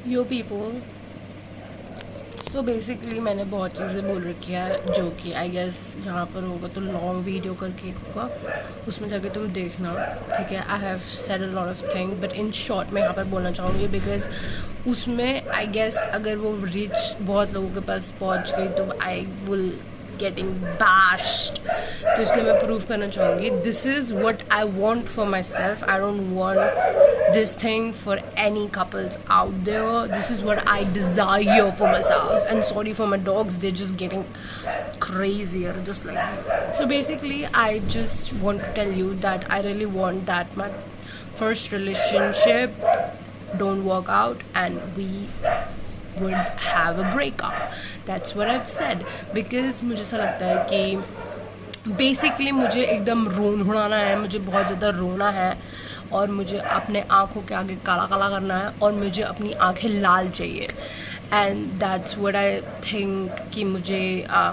यो people, तो basically मैंने बहुत चीज़ें बोल रखी है जो कि आई गेस यहाँ पर होगा तो लॉन्ग वीडियो करके होगा, उसमें जाके तुम देखना, ठीक है। I have said a lot of thing but in short मैं यहाँ पर बोलना चाहूँगी बिकॉज उसमें आई गेस अगर वो रीच बहुत लोगों के पास पहुँच गई तो आई विल गेटिंग बैश्ड। तो इसलिए मैं प्रूव करना चाहूँगी this is what I want for my self. I don't want this thing for any couples out there. This is what I desire for myself, and sorry for my dogs, they're just getting crazier just like me. So basically I just want to tell you that I really want that my first relationship don't work out and we would have a breakup. That's what I've said because मुझे ऐसा लगता है कि basically मुझे एकदम रोना है, मुझे बहुत ज़्यादा रोना है और मुझे अपने आँखों के आगे काला काला करना है और मुझे अपनी आँखें लाल चाहिए। And that's what I think कि मुझे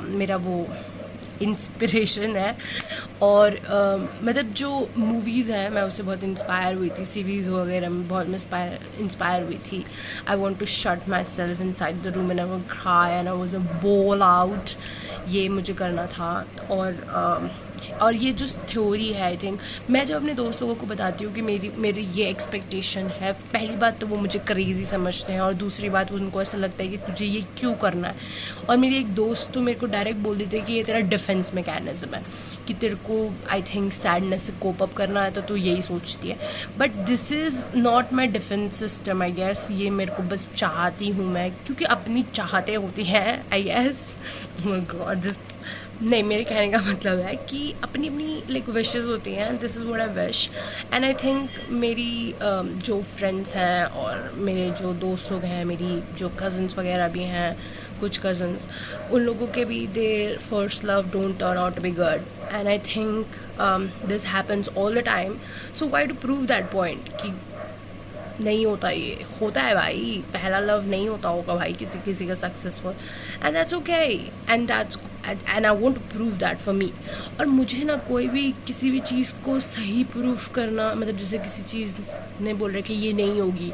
मेरा वो इंस्पिरेशन है। और मतलब जो मूवीज़ हैं मैं उससे बहुत इंस्पायर हुई थी, सीरीज़ वगैरह में बहुत इंस्पायर हुई थी। I want to shut myself inside the room and I want to cry and I was a ball out. ये मुझे करना था। और ये जो थ्योरी है आई थिंक मैं जब अपने दोस्त लोगों को बताती हूँ कि मेरी ये एक्सपेक्टेशन है, पहली बात तो वो मुझे क्रेज़ी समझते हैं और दूसरी बात उनको ऐसा लगता है कि तुझे ये क्यों करना है। और मेरी एक दोस्त तो मेरे को डायरेक्ट बोल देते हैं कि ये तेरा डिफेंस मैकेनिज़्म है कि तेरे को आई थिंक सैडनेस से कोप अप करना है तो तू यही सोचती है। But this is not my defence system I guess. ये मेरे को बस चाहती हूँ मैं, क्योंकि अपनी चाहते होती हैं आई गेस। गॉड नहीं, मेरे कहने का मतलब है कि अपनी अपनी लाइक विशेस होती हैं। This is what I wish and I think मेरी जो फ्रेंड्स हैं और मेरे जो दोस्त लोग हैं, मेरी जो कज़न्स वगैरह भी हैं, कुछ कज़न्स, उन लोगों के भी their first love don't turn out to be good and I think this happens all the time. So why to prove that point कि नहीं होता, ये होता है भाई, पहला लव नहीं होता होगा भाई किसी का successful and that's okay and I want to prove that for me. और मुझे ना कोई भी किसी भी चीज़ को सही प्रूव करना, मतलब जैसे किसी चीज़ ने बोल रहे कि ये नहीं होगी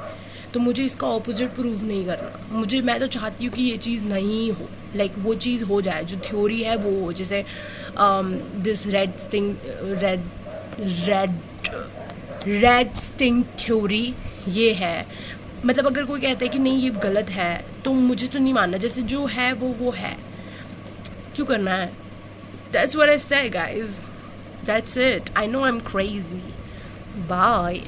तो मुझे इसका ऑपोजिट प्रूव नहीं करना। मैं तो चाहती हूँ कि ये चीज़ नहीं हो, लाइक वो चीज़ हो जाए जो थ्योरी है वो हो। जैसे दिस रेड स्टिंग थ्योरी ये है। मतलब अगर कोई कहता है कि नहीं ये गलत है तो मुझे तो नहीं मानना, जैसे जो है वो है, क्यों करना है। That's what I say guys, that's it. I know I am crazy. Bye.